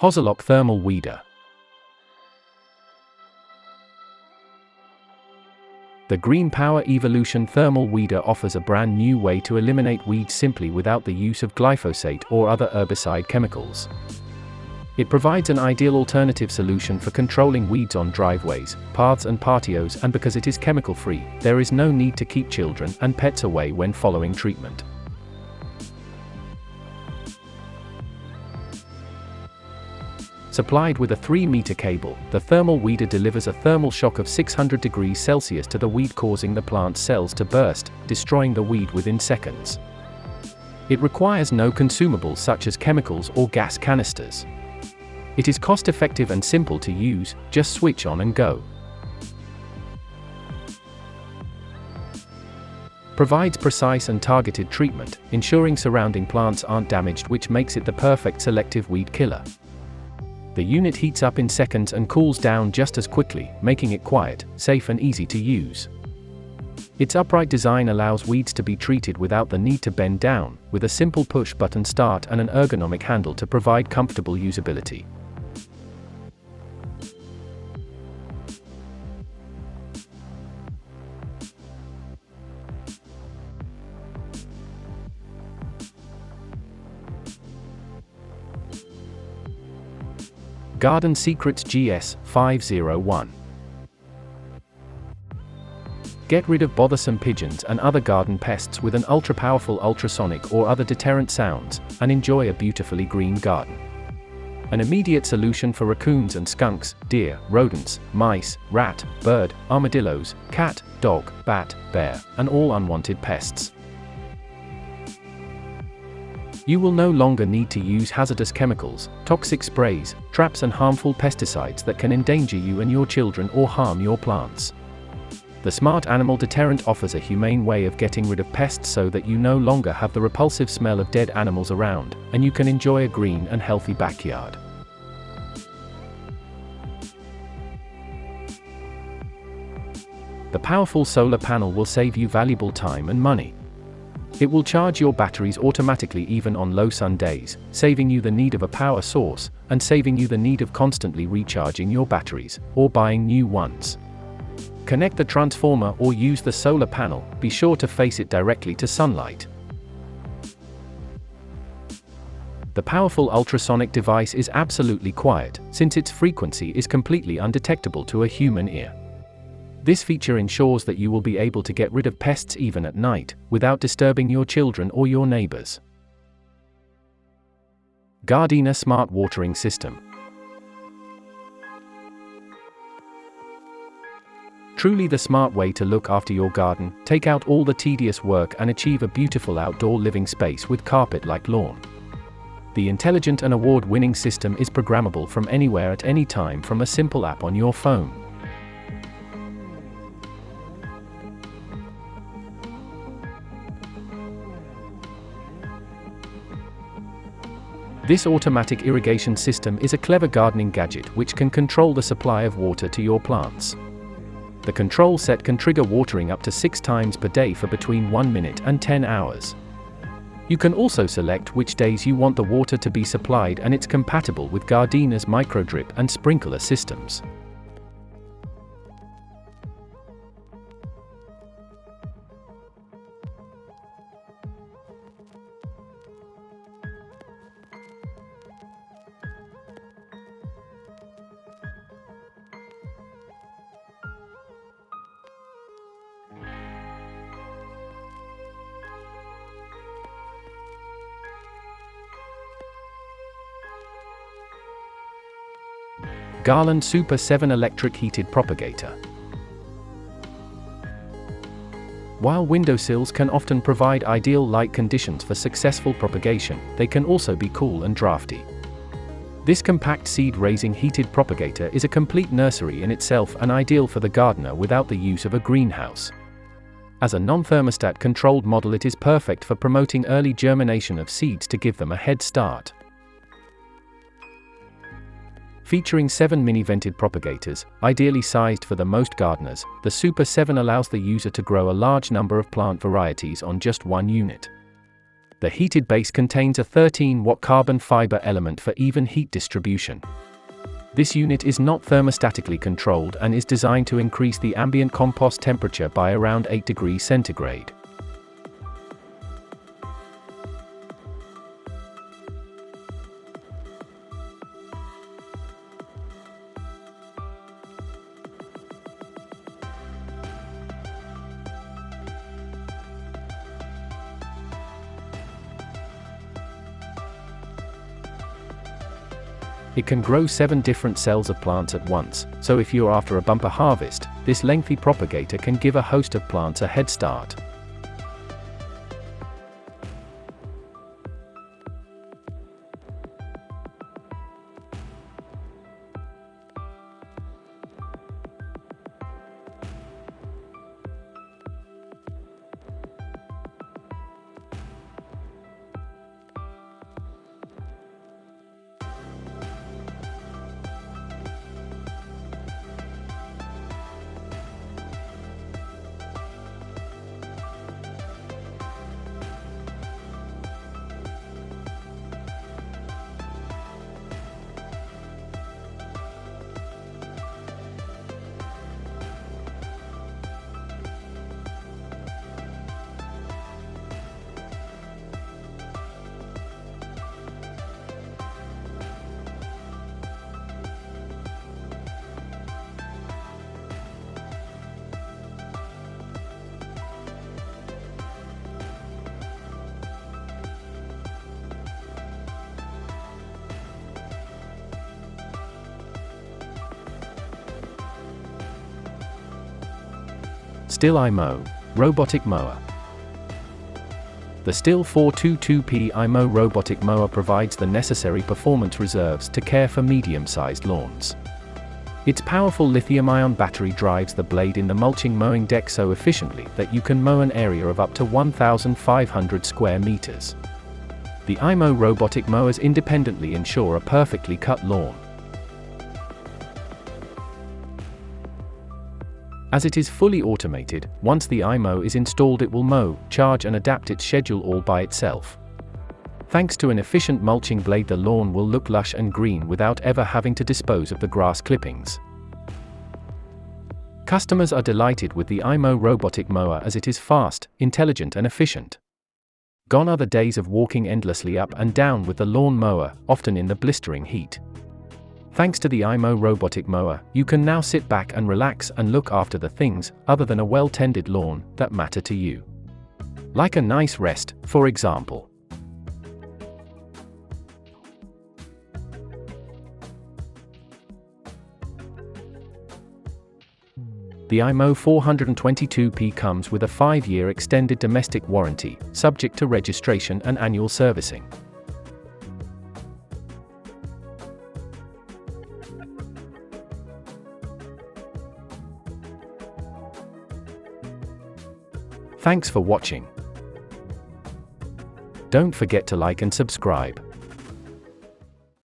Hoselock Thermal Weeder. The Green Power Evolution Thermal Weeder offers a brand new way to eliminate weeds simply without the use of glyphosate or other herbicide chemicals. It provides an ideal alternative solution for controlling weeds on driveways, paths and patios, and because it is chemical-free, there is no need to keep children and pets away when following treatment. Supplied with a 3-meter cable, the thermal weeder delivers a thermal shock of 600 degrees Celsius to the weed, causing the plant cells to burst, destroying the weed within seconds. It requires no consumables such as chemicals or gas canisters. It is cost-effective and simple to use, just switch on and go. Provides precise and targeted treatment, ensuring surrounding plants aren't damaged, which makes it the perfect selective weed killer. The unit heats up in seconds and cools down just as quickly, making it quiet, safe and easy to use. Its upright design allows weeds to be treated without the need to bend down, with a simple push-button start and an ergonomic handle to provide comfortable usability. Garden Secrets GS501. Get rid of bothersome pigeons and other garden pests with an ultra-powerful ultrasonic or other deterrent sounds, and enjoy a beautifully green garden. An immediate solution for raccoons and skunks, deer, rodents, mice, rat, bird, armadillos, cat, dog, bat, bear, and all unwanted pests. You will no longer need to use hazardous chemicals, toxic sprays, traps and harmful pesticides that can endanger you and your children or harm your plants. The Smart Animal Deterrent offers a humane way of getting rid of pests so that you no longer have the repulsive smell of dead animals around, and you can enjoy a green and healthy backyard. The powerful solar panel will save you valuable time and money. It will charge your batteries automatically even on low sun days, saving you the need of a power source, and saving you the need of constantly recharging your batteries, or buying new ones. Connect the transformer or use the solar panel, be sure to face it directly to sunlight. The powerful ultrasonic device is absolutely quiet, since its frequency is completely undetectable to a human ear. This feature ensures that you will be able to get rid of pests even at night, without disturbing your children or your neighbors. Gardena Smart Watering System. Truly the smart way to look after your garden, take out all the tedious work and achieve a beautiful outdoor living space with carpet-like lawn. The intelligent and award-winning system is programmable from anywhere at any time from a simple app on your phone. This automatic irrigation system is a clever gardening gadget which can control the supply of water to your plants. The control set can trigger watering up to 6 times per day for between 1 minute and 10 hours. You can also select which days you want the water to be supplied, and it's compatible with Gardena's microdrip and sprinkler systems. Garland Super7 Electric Heated Propagator. While windowsills can often provide ideal light conditions for successful propagation, they can also be cool and drafty. This compact seed-raising heated propagator is a complete nursery in itself and ideal for the gardener without the use of a greenhouse. As a non-thermostat controlled model, it is perfect for promoting early germination of seeds to give them a head start. Featuring 7 mini-vented propagators, ideally sized for the most gardeners, the Super7 allows the user to grow a large number of plant varieties on just one unit. The heated base contains a 13-watt carbon fiber element for even heat distribution. This unit is not thermostatically controlled and is designed to increase the ambient compost temperature by around 8 degrees centigrade. It can grow 7 different cells of plants at once, so if you're after a bumper harvest, this lengthy propagator can give a host of plants a head start. Stihl Imow Robotic Mower. The Stihl 422P Imow Robotic Mower provides the necessary performance reserves to care for medium-sized lawns. Its powerful lithium-ion battery drives the blade in the mulching mowing deck so efficiently that you can mow an area of up to 1,500 square meters. The Imow robotic mowers independently ensure a perfectly cut lawn. As it is fully automated, once the Imow is installed it will mow, charge and adapt its schedule all by itself. Thanks to an efficient mulching blade, the lawn will look lush and green without ever having to dispose of the grass clippings. Customers are delighted with the Imow robotic mower as it is fast, intelligent and efficient. Gone are the days of walking endlessly up and down with the lawn mower, often in the blistering heat. Thanks to the Imow robotic mower, you can now sit back and relax and look after the things, other than a well-tended lawn, that matter to you. Like a nice rest, for example. The Imow 422P comes with a 5-year extended domestic warranty, subject to registration and annual servicing. Thanks for watching. Don't forget to like and subscribe.